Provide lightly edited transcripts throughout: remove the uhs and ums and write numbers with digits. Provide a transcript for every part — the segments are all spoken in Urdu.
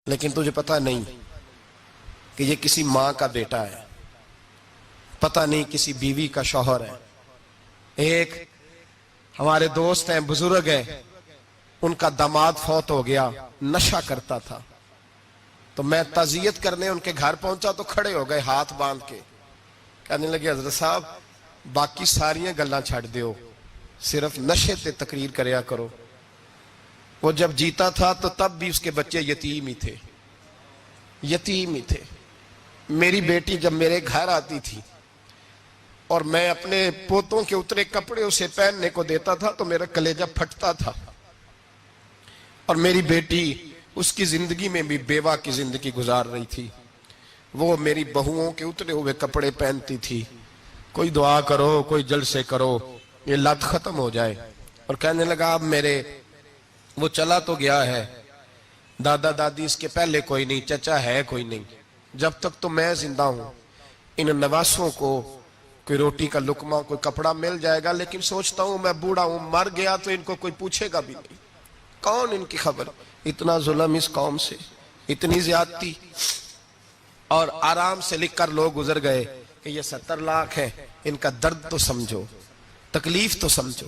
لیکن تجھے پتہ نہیں کہ یہ کسی ماں کا بیٹا ہے، پتہ نہیں کسی بیوی کا شوہر ہے۔ ایک ہمارے دوست ہیں، بزرگ ہیں، ان کا داماد فوت ہو گیا، نشہ کرتا تھا، تو میں تعزیت کرنے ان کے گھر پہنچا تو کھڑے ہو گئے ہاتھ باندھ کے، کہنے لگے حضرت صاحب باقی ساریاں گلاں چھڑ دیو، صرف نشے تے تقریر کریا کرو۔ وہ جب جیتا تھا تو تب بھی اس کے بچے یتیم ہی تھے، یتیم ہی تھے۔ میری بیٹی جب میرے گھر آتی تھی اور میں اپنے پوتوں کے اترے کپڑے اسے پہننے کو دیتا تھا تو میرا کلیجہ پھٹتا تھا، اور میری بیٹی اس کی زندگی میں بھی بیوہ کی زندگی گزار رہی تھی۔ وہ میری بہوؤں کے اترے ہوئے کپڑے پہنتی تھی، کوئی دعا کرو، کوئی جلسے کرو، یہ لت ختم ہو جائے۔ اور کہنے لگا اب میرے وہ چلا تو گیا ہے، دادا دادی اس کے پہلے کوئی نہیں، چچا ہے کوئی نہیں، جب تک تو میں زندہ ہوں ان نواسوں کو کوئی روٹی کا لقمہ، کوئی کپڑا مل جائے گا، لیکن سوچتا ہوں میں بوڑھا ہوں، مر گیا تو ان کو کوئی پوچھے گا بھی نہیں، کون ان کی خبر۔ اتنا ظلم اس قوم سے، اتنی زیادتی، اور آرام سے لکھ کر لوگ گزر گئے کہ یہ 70 لاکھ ہے، ان کا درد تو سمجھو، تکلیف تو سمجھو۔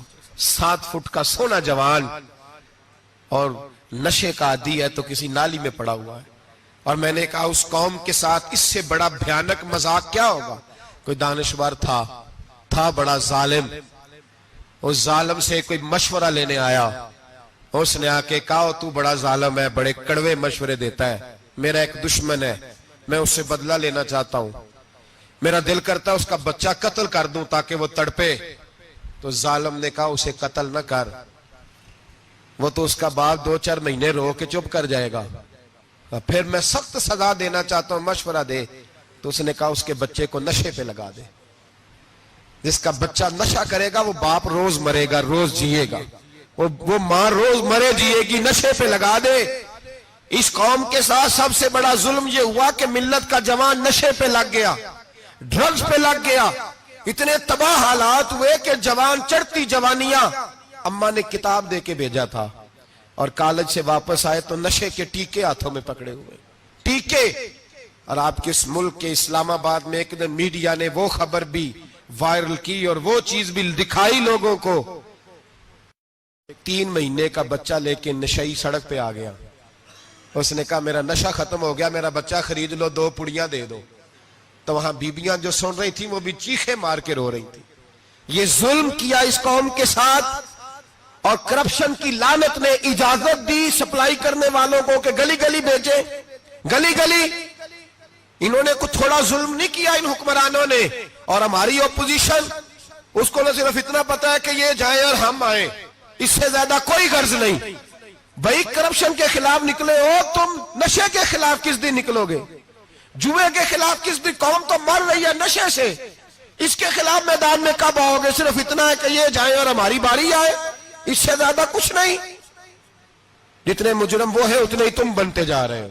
7 فٹ کا سونا جوان اور نشے کا عادی ہے تو کسی نالی میں پڑا ہوا ہے۔ اور میں نے کہا اس قوم کے ساتھ اس سے بڑا بھیانک مذاق کیا ہوگا۔ کوئی دانشور تھا بڑا ظالم، اس ظالم سے کوئی مشورہ لینے آیا، اس نے آ کے کہا تو بڑا ظالم ہے، بڑے کڑوے مشورے دیتا ہے، میرا ایک دشمن ہے، میں اس سے بدلہ لینا چاہتا ہوں، میرا دل کرتا ہے اس کا بچہ قتل کر دوں تاکہ وہ تڑپے۔ تو ظالم نے کہا اسے قتل نہ کر، وہ تو اس کا باپ 2-4 مہینے رو کے چپ کر جائے گا، پھر میں سخت سزا دینا چاہتا ہوں، مشورہ دے۔ تو اس نے کہا اس کے بچے کو نشے پہ لگا دے، جس کا بچہ نشہ کرے گا وہ باپ روز مرے گا، روز جیے گا، وہ ماں روز مرے جیے گی، نشے پہ لگا دے۔ اس قوم کے ساتھ سب سے بڑا ظلم یہ ہوا کہ ملت کا جوان نشے پہ لگ گیا، ڈرگز پہ لگ گیا، اتنے تباہ حالات ہوئے کہ جوان چڑھتی جوانیاں، اماں نے کتاب دے کے بھیجا تھا، اور کالج سے واپس آئے تو نشے کے ٹیکے ہاتھوں میں پکڑے ہوئے، ٹیکے۔ اور آپ کے اس ملک کے اسلام آباد میں ایک دن میڈیا نے وہ خبر بھی وائرل کی اور وہ چیز بھی دکھائی لوگوں کو، 3 مہینے کا بچہ لے کے نشئی سڑک پہ آ گیا، اس نے کہا میرا نشہ ختم ہو گیا، میرا بچہ خرید لو، 2 پڑیاں دے دو۔ تو وہاں بیبیاں جو سن رہی تھیں وہ بھی چیخے مار کے رو رہی تھیں۔ یہ ظلم کیا اس قوم کے ساتھ، اور کرپشن کی لعنت نے اجازت دی سپلائی کرنے والوں کو کہ گلی گلی بیچے، گلی گلی۔ انہوں نے کچھ تھوڑا ظلم نہیں کیا ان حکمرانوں نے، اور ہماری اپوزیشن اس کو نہ صرف اتنا پتا ہے کہ یہ جائیں اور ہم آئیں، اس سے زیادہ کوئی غرض نہیں۔ بھائی کرپشن کے خلاف نکلے ہو تم، نشے کے خلاف کس دن نکلو گے؟ جوئے کے خلاف کس دن؟ قوم تو مر رہی ہے نشے سے، اس کے خلاف میدان میں کب آؤ گے؟ صرف اتنا ہے کہ یہ جائیں اور ہماری باری آئے، اس سے زیادہ کچھ نہیں۔ جتنے مجرم وہ ہیں اتنے ہی تم بنتے جا رہے ہو،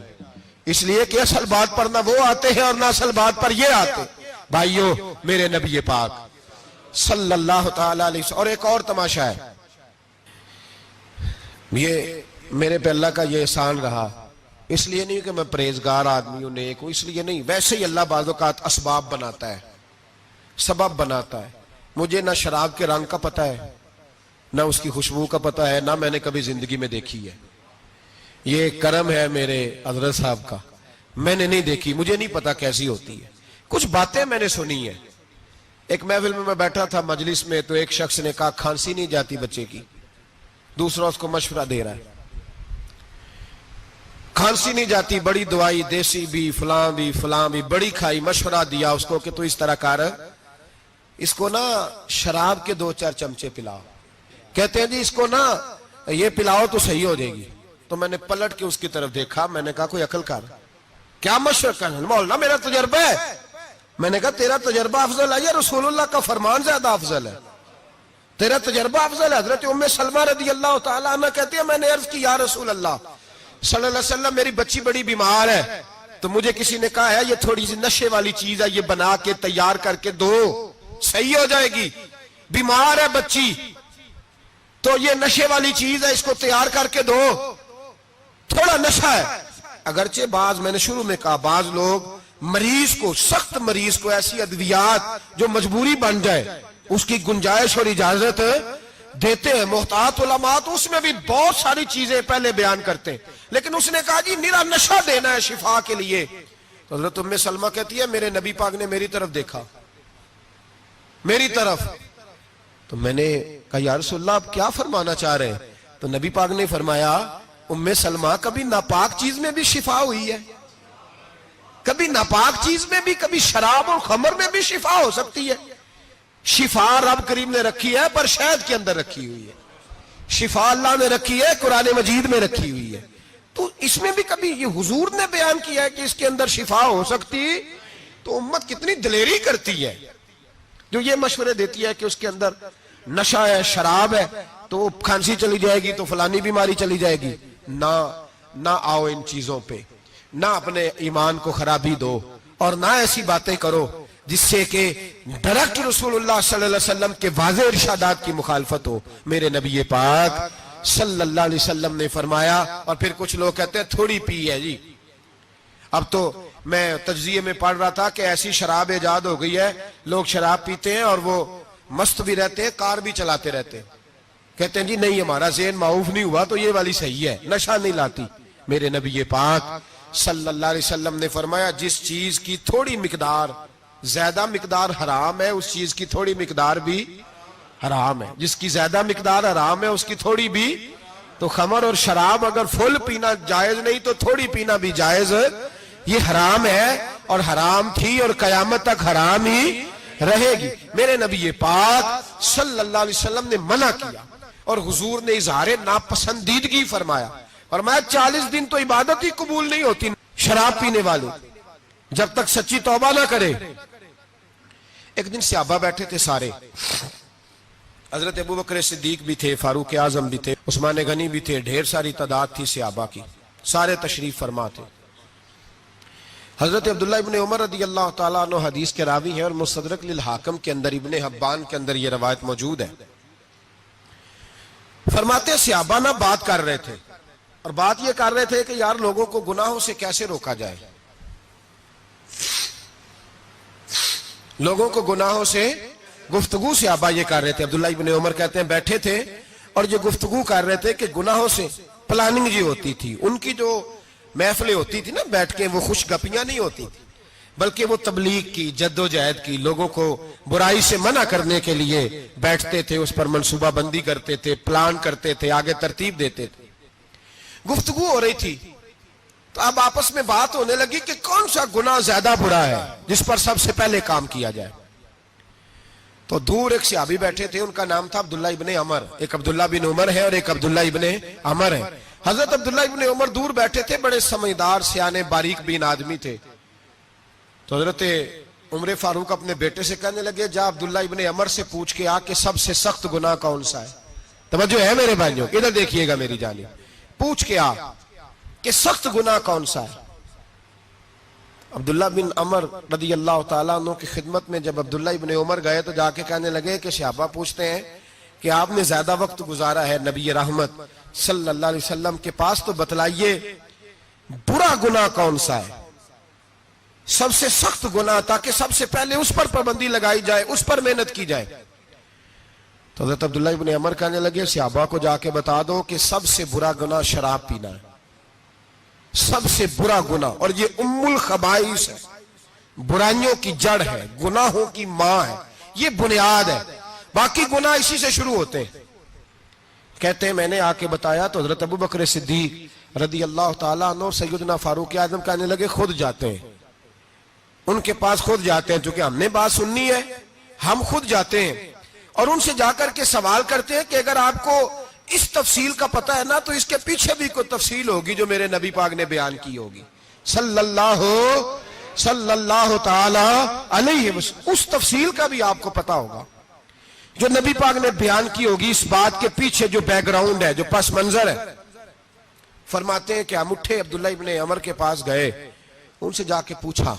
اس لیے کہ اصل بات پر نہ وہ آتے ہیں اور نہ اصل بات پر یہ آتے۔ بھائیو، میرے نبی پاک صلی اللہ تعالی علیہ وسلم، اور ایک اور تماشا ہے، یہ میرے پہ اللہ کا یہ احسان رہا، اس لیے نہیں کہ میں پرہیزگار آدمی ہوں، نیک ہوں، اس لیے نہیں، ویسے ہی اللہ بعض اوقات اسباب بناتا ہے، سبب بناتا ہے۔ مجھے نہ شراب کے رنگ کا پتہ ہے، نہ اس کی خوشبو کا پتہ ہے، نہ میں نے کبھی زندگی میں دیکھی ہے، یہ کرم ہے میرے حضرت صاحب کا، میں نے نہیں دیکھی، مجھے نہیں پتا کیسی ہوتی ہے، کچھ باتیں میں نے سنی ہیں۔ ایک محفل میں بیٹھا تھا مجلس میں، تو ایک شخص نے کہا کھانسی نہیں جاتی بچے کی، دوسرا اس کو مشورہ دے رہا ہے، کھانسی نہیں جاتی، بڑی دوائی دیسی بھی فلاں بھی بڑی کھائی، مشورہ دیا اس کو کہ تو اس طرح کر، اس کو نا شراب کے 2-4 چمچے پلاؤ، کہتے ہیں جی اس کو نا یہ پلاؤ تو صحیح ہو جائے گی۔ تو میں نے پلٹ کے اس کی طرف دیکھا، میں نے کہا کوئی عقل کر، کیا مشورہ کرنا؟ مولانا میرا تجربہ ہے۔ میں نے کہا تیرا تجربہ افضل ہے یا رسول اللہ کا فرمان زیادہ افضل ہے؟ تیرا تجربہ افضل ہے۔ حضرت ام سلمہ رضی اللہ تعالیٰ عنہ کہتی ہے میں نے عرض کی یا رسول اللہ صلی اللہ علیہ وسلم میری بچی بڑی بیمار ہے، تو مجھے کسی نے کہا ہے یہ تھوڑی سی نشے والی چیز ہے، یہ بنا کے تیار کر کے دو، صحیح ہو جائے گی، بیمار ہے بچی تو یہ نشے والی چیز ہے، اس کو تیار کر کے دو، تھوڑا نشہ ہے۔ اگرچہ بعض میں نے شروع میں کہا بعض لوگ مریض کو سخت مریض کو ایسی ادویات جو مجبوری بن جائے اس کی گنجائش اور اجازت دیتے ہیں. محتاط علماء تو اس میں بھی بہت ساری چیزیں پہلے بیان کرتے ہیں لیکن اس نے کہا جی میرا نشہ دینا ہے شفا کے لیے. تو حضرت ام سلمہ کہتی ہے میرے نبی پاک نے میری طرف دیکھا, میری طرف, تو میں نے کہا یا رسول اللہ آپ کیا فرمانا چاہ رہے ہیں؟ تو نبی پاک نے فرمایا ام سلمہ کبھی ناپاک چیز میں بھی شفا ہوئی ہے, کبھی ناپاک چیز میں بھی, کبھی شراب اور خمر میں بھی شفا ہو سکتی ہے. شفا رب کریم نے رکھی ہے پر شہد کے اندر رکھی ہوئی ہے, شفا اللہ نے رکھی ہے قرآن مجید میں رکھی ہوئی ہے. تو اس میں بھی کبھی یہ حضور نے بیان کیا ہے کہ اس کے اندر شفا ہو سکتی, تو امت کتنی دلیری کرتی ہے جو یہ مشورے دیتی ہے کہ اس کے اندر نشہ ہے, شراب ہے, تو کھانسی چلی جائے گی تو فلانی بیماری چلی جائے گی. نہ آؤ ان چیزوں پہ, نہ اپنے ایمان کو خرابی دو اور نہ ایسی باتیں کرو جس سے کہ ڈائریکٹ رسول اللہ صلی اللہ علیہ وسلم کے واضح ارشادات کی مخالفت ہو. میرے نبی پاک صلی اللہ علیہ وسلم نے فرمایا, اور پھر کچھ لوگ کہتے ہیں تھوڑی پی ہے جی. اب تو میں تجزیے میں پڑھ رہا تھا کہ ایسی شراب ایجاد ہو گئی ہے, لوگ شراب پیتے ہیں اور وہ مست بھی رہتے ہیں, کار بھی چلاتے رہتے ہیں, کہتے ہیں جی نہیں ہمارا ذہن معاف نہیں ہوا تو یہ والی صحیح ہے, نشہ نہیں لاتی. میرے نبی پاک صلی اللہ علیہ وسلم نے فرمایا جس چیز کی تھوڑی مقدار, زیادہ مقدار حرام ہے اس چیز کی تھوڑی مقدار بھی حرام ہے, جس کی زیادہ مقدار حرام ہے اس کی تھوڑی بھی. تو خمر اور شراب اگر فل پینا جائز نہیں تو تھوڑی پینا بھی جائز, یہ حرام ہے اور حرام تھی اور قیامت تک حرام ہی رہے گی. میرے نبی پاک صلی اللہ علیہ وسلم نے منع کیا اور حضور نے اظہار ناپسندیدگی فرمایا, فرمایا 40 دن تو عبادت ہی قبول نہیں ہوتی شراب پینے والے جب تک سچی توبہ نہ کرے. ایک دن صحابہ بیٹھے تھے سارے, حضرت ابو بکر صدیق بھی تھے, فاروق اعظم بھی تھے, عثمان غنی بھی تھے, ڈھیر ساری تعداد تھی صحابہ کی, سارے تشریف فرما تھے. حضرت عبداللہ ابن عمر رضی اللہ تعالیٰ عنہ حدیث کے راوی ہیں اور مستدرک للحاکم کے اندر, ابن حبان کے اندر یہ روایت موجود ہے. فرماتے صحابہ نہ بات کر رہے تھے اور بات یہ کر رہے تھے کہ یار لوگوں کو گناہوں سے کیسے روکا جائے, لوگوں کو گناہوں سے گفتگو. صحابہ یہ کر رہے تھے, عبداللہ ابن عمر کہتے ہیں بیٹھے تھے اور جو گفتگو کر رہے تھے کہ گناہوں سے پلاننگ جی ہوتی تھی, ان کی جو محفلیں ہوتی تھی نا بیٹھ کے, وہ خوش گپیاں نہیں ہوتی تھی بلکہ وہ تبلیغ کی, جد و جہد کی, لوگوں کو برائی سے منع کرنے کے لیے بیٹھتے تھے, اس پر منصوبہ بندی کرتے تھے, پلان کرتے تھے, آگے ترتیب دیتے تھے. گفتگو ہو رہی تھی تو اب آپس میں بات ہونے لگی کہ کون سا گناہ زیادہ برا ہے جس پر سب سے پہلے کام کیا جائے. تو دور ایک صحابی بیٹھے تھے, ان کا نام تھا عبداللہ ابن عمر. ایک عبداللہ بن عمر ہے اور ایک عبداللہ ابن عمر ہے. حضرت عبداللہ ابن عمر دور بیٹھے تھے, بڑے سمجھدار سیانے باریک بین آدمی تھے. تو حضرت عمر فاروق اپنے بیٹے سے کہنے لگے جا عبداللہ ابن عمر سے پوچھ کے آ کہ سب سے سخت گناہ کون سا ہے. توجہ ہے میرے بھائیوں, ادھر دیکھیے گا میری جانب, پوچھ کے آ کہ سخت گناہ کون سا ہے. عبداللہ بن عمر رضی اللہ تعالیٰ عنہ کی خدمت میں جب عبداللہ ابن عمر گئے تو جا کے کہنے لگے کہ صحابہ پوچھتے ہیں کہ آپ نے زیادہ وقت گزارا ہے نبی رحمت صلی اللہ علیہ وسلم کے پاس, تو بتلائیے برا گناہ کون سا ہے, سب سے سخت گناہ, تاکہ سب سے پہلے اس پر پابندی لگائی جائے, اس پر محنت کی جائے. تو حضرت عبداللہ ابن عمر کہنے لگے صحابہ کو جا کے بتا دو کہ سب سے برا گناہ شراب پینا ہے, سب سے برا گناہ, اور یہ ام الخبائث ہے, برائیوں کی جڑ ہے, گناہوں کی ماں ہے, یہ بنیاد ہے, باقی گناہ اسی سے شروع ہوتے ہیں. کہتے ہیں میں نے آ کے بتایا تو حضرت ابو بکر صدیق رضی اللہ تعالیٰ عنہ سیدنا فاروق اعظم کہنے لگے خود جاتے ہیں, ان کے پاس خود جاتے ہیں, چونکہ ہم نے بات سننی ہے ہم خود جاتے ہیں اور ان سے جا کر کے سوال کرتے ہیں کہ اگر آپ کو اس تفصیل کا پتہ ہے نا تو اس کے پیچھے بھی کوئی تفصیل ہوگی جو میرے نبی پاک نے بیان کی ہوگی صلی اللہ تعالی علیہ وسلم, اس تفصیل کا بھی آپ کو پتہ ہوگا جو نبی پاک نے بیان کی ہوگی, اس بات کے پیچھے جو بیک گراؤنڈ ہے, جو پس منظر ہے. فرماتے ہیں کہ ہم اٹھے, عبداللہ ابن عمر کے پاس گئے, ان سے جا کے پوچھا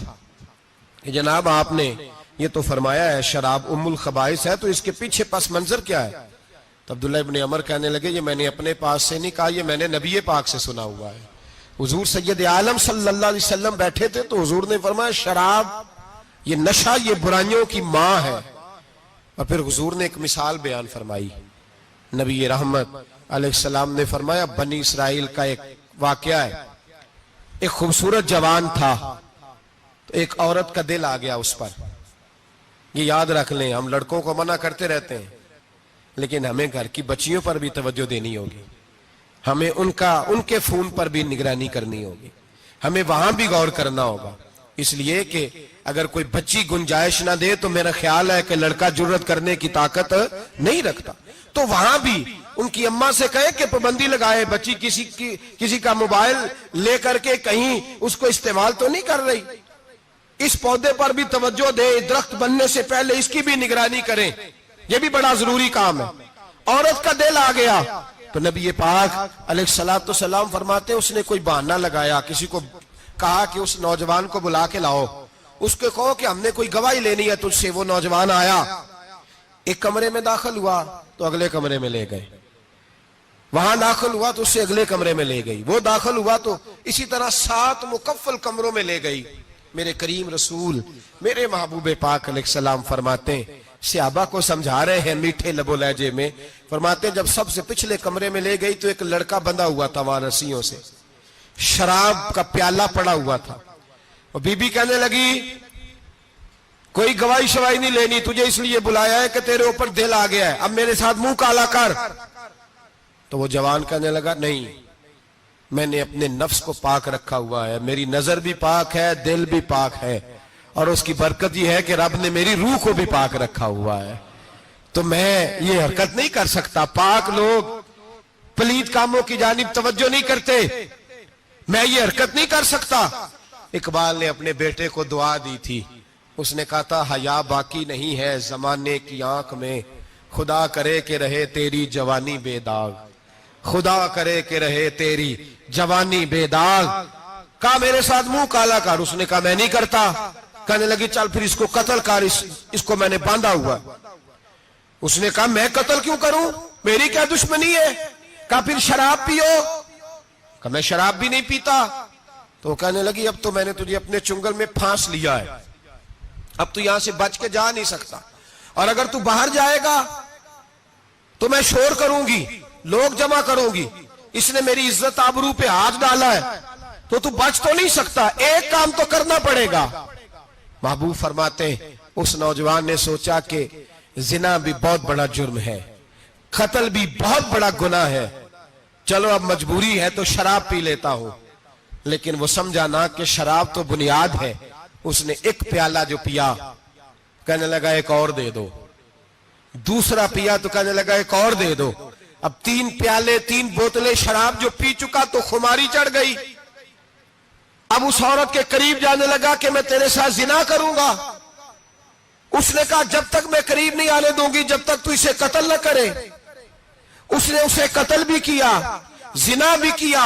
کہ جناب آپ نے یہ تو فرمایا ہے شراب ام الخبائث ہے, تو اس کے پیچھے پس منظر کیا ہے؟ تو عبداللہ ابن عمر کہنے لگے یہ میں نے اپنے پاس سے نہیں کہا, یہ میں نے نبی پاک سے سنا ہوا ہے حضور سید عالم صلی اللہ علیہ وسلم بیٹھے تھے تو حضور نے فرمایا شراب یہ نشہ یہ برائیوں کی ماں ہے. اور پھر حضور نے ایک مثال بیان فرمائی. نبی رحمت علیہ السلام نے فرمایا بنی اسرائیل کا ایک واقعہ ہے. ایک خوبصورت جوان تھا تو ایک عورت کا دل آ گیا اس پر. یہ یاد رکھ لیں, ہم لڑکوں کو منع کرتے رہتے ہیں لیکن ہمیں گھر کی بچیوں پر بھی توجہ دینی ہوگی, ہمیں ان کے فون پر بھی نگرانی کرنی ہوگی, ہمیں وہاں بھی غور کرنا ہوگا. اس لیے کہ اگر کوئی بچی گنجائش نہ دے تو میرا خیال ہے کہ لڑکا جرت کرنے کی طاقت نہیں رکھتا. تو وہاں بھی ان کی اماں سے کہے کہ پابندی لگائے, بچی کسی کا موبائل لے کر کے کہیں اس کو استعمال تو نہیں کر رہی, اس پودے پر بھی توجہ دے, درخت بننے سے پہلے اس کی بھی نگرانی کریں, یہ بھی بڑا ضروری کام ہے. عورت کا دل آ گیا تو نبی پاک علیہ الصلوۃ والسلام فرماتے اس نے کوئی بہانہ لگایا, کسی کو کہا کہ اس نوجوان کو بلا کے لاؤ, اس کو کہو کہ ہم نے کوئی گواہی لینی ہے تجھ سے. وہ نوجوان آیا, ایک کمرے میں داخل ہوا تو اگلے کمرے میں لے گئے, وہاں داخل ہوا تو اس سے اگلے کمرے میں لے گئی, وہ داخل ہوا تو اسی طرح 7 مکفل کمروں میں لے گئی. میرے کریم رسول میرے محبوب پاک علیہ السلام فرماتے ہیں, صحابہ کو سمجھا رہے ہیں میٹھے لب و لہجے میں, فرماتے ہیں جب سب سے پچھلے کمرے میں لے گئی تو ایک لڑکا بندھا ہوا تھا وہاں رسیوں سے, شراب کا پیالہ پڑا ہوا تھا. اور بی بی کہنے لگی کوئی گواہی شواہی نہیں لینی, تجھے اس لیے بلایا ہے کہ تیرے اوپر دل آ گیا ہے, اب میرے ساتھ منہ کالا کر. تو وہ جوان کہنے لگا نہیں, میں نے اپنے نفس کو پاک رکھا ہوا ہے, میری نظر بھی پاک ہے, دل بھی پاک ہے, اور اس کی برکت یہ ہے کہ رب نے میری روح کو بھی پاک رکھا ہوا ہے, تو میں یہ حرکت نہیں کر سکتا. پاک لوگ پلید کاموں کی جانب توجہ نہیں کرتے, میں یہ حرکت نہیں کر سکتا. اقبال نے اپنے بیٹے کو دعا دی تھی, اس نے کہا تھا حیا باقی نہیں ہے زمانے کی آنکھ میں, خدا کرے کہ رہے تیری جوانی بے داغ, خدا کرے کہ رہے تیری جوانی بے داغ. کہا میرے ساتھ منہ کالا کر, اس نے کہا میں نہیں کرتا. کہنے لگی چل پھر اس کو قتل کر, اس کو میں نے باندھا ہوا. اس نے کہا میں قتل کیوں کروں, میری کیا دشمنی ہے. کہا پھر شراب پیو, کہا میں شراب بھی نہیں پیتا. تو کہنے لگی اب تو میں نے تجھے اپنے چنگل میں پھانس لیا ہے, اب تو یہاں سے بچ کے جا نہیں سکتا, اور اگر تو باہر جائے گا تو میں شور کروں گی, لوگ جمع کروں گی, اس نے میری عزت آبرو پہ ہاتھ ڈالا ہے, تو بچ تو نہیں سکتا, ایک کام تو کرنا پڑے گا. محبوب فرماتے ہیں اس نوجوان نے سوچا کہ زنا بھی بہت بڑا جرم ہے, قتل بھی بہت بڑا گناہ ہے, چلو اب مجبوری ہے تو شراب پی لیتا ہوں. لیکن وہ سمجھا نہ کہ شراب تو بنیاد ہے. اس نے ایک پیالہ جو پیا, کہنے لگا ایک اور دے دو, دوسرا پیا تو کہنے لگا ایک اور دے دو. اب 3 پیالے 3 بوتلیں شراب جو پی چکا تو خماری چڑھ گئی. اب اس عورت کے قریب جانے لگا کہ میں تیرے ساتھ زنا کروں گا. اس نے کہا جب تک میں قریب نہیں آنے دوں گی جب تک تو اسے قتل نہ کرے. اس نے اسے قتل بھی کیا, زنا بھی کیا.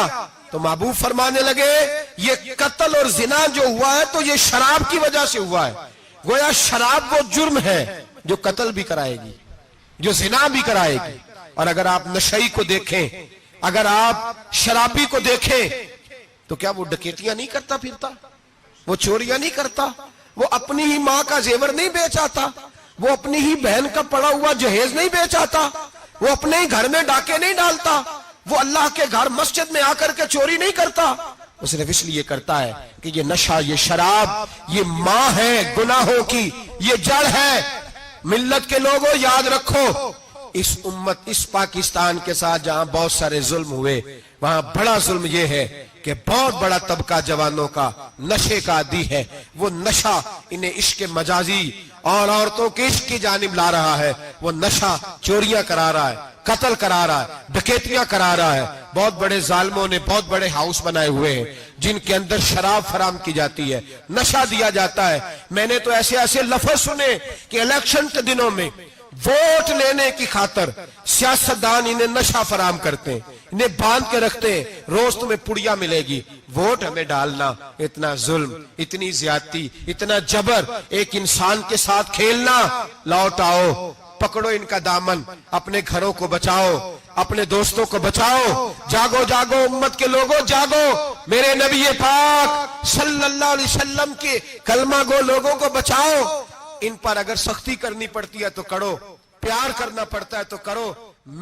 تو محبوب فرمانے لگے یہ قتل اور زنا جو ہوا ہے تو یہ شراب کی وجہ سے ہوا ہے. گویا شراب وہ جرم ہے جو قتل بھی کرائے گی, جو زنا بھی کرائے گی. اور اگر آپ نشئی کو دیکھیں, اگر آپ شرابی کو دیکھیں تو کیا وہ ڈکیتیاں نہیں کرتا پھرتا, وہ چوریاں نہیں کرتا, وہ اپنی ہی ماں کا زیور نہیں بیچ آتا, وہ اپنی ہی بہن کا پڑا ہوا جہیز نہیں بیچ آتا, وہ اپنے ہی گھر میں ڈاکے نہیں ڈالتا, وہ اللہ کے گھر مسجد میں آ کر کے چوری نہیں کرتا. وہ صرف اس لیے کرتا ہے کہ یہ نشہ, یہ شراب, یہ ماں ہے گناہوں کی, یہ جڑ ہے. ملت کے لوگوں یاد رکھو, اس امت اس پاکستان کے ساتھ جہاں بہت سارے ظلم ہوئے, وہاں بڑا ظلم یہ ہے کہ بہت بڑا طبقہ جوانوں کا نشے کا عادی ہے. وہ نشہ انہیں عشق مجازی اور عورتوں کے عشق کی جانب لا رہا ہے. وہ نشہ چوریاں کرا رہا ہے, قتل کرا رہا ہے, ڈکیتیاں کرا رہا ہے. بہت بڑے ظالموں نے بہت بڑے ہاؤس بنائے ہوئے ہیں جن کے اندر شراب فراہم کی جاتی ہے, نشہ دیا جاتا ہے. میں نے تو ایسے ایسے لفظ سنے کہ الیکشن کے دنوں میں ووٹ لینے کی خاطر سیاستدان انہیں نشہ فراہم کرتے ہیں, انہیں باندھ کے رکھتے ہیں, روز تمہیں پڑیا ملے گی, ووٹ ہمیں ڈالنا. اتنا ظلم, اتنی زیادتی, اتنا جبر, ایک انسان کے ساتھ کھیلنا. لوٹ آؤ, پکڑو ان کا دامن, اپنے گھروں کو بچاؤ. اپنے دوستوں کو بچاؤ. جاگو جاگو امت کے لوگوں جاگو. میرے نبی پاک صلی اللہ علیہ وسلم کے کلمہ گو لوگوں کو بچاؤ. ان پر اگر سختی کرنی پڑتی ہے تو کرو, پیار کرنا پڑتا ہے تو کرو.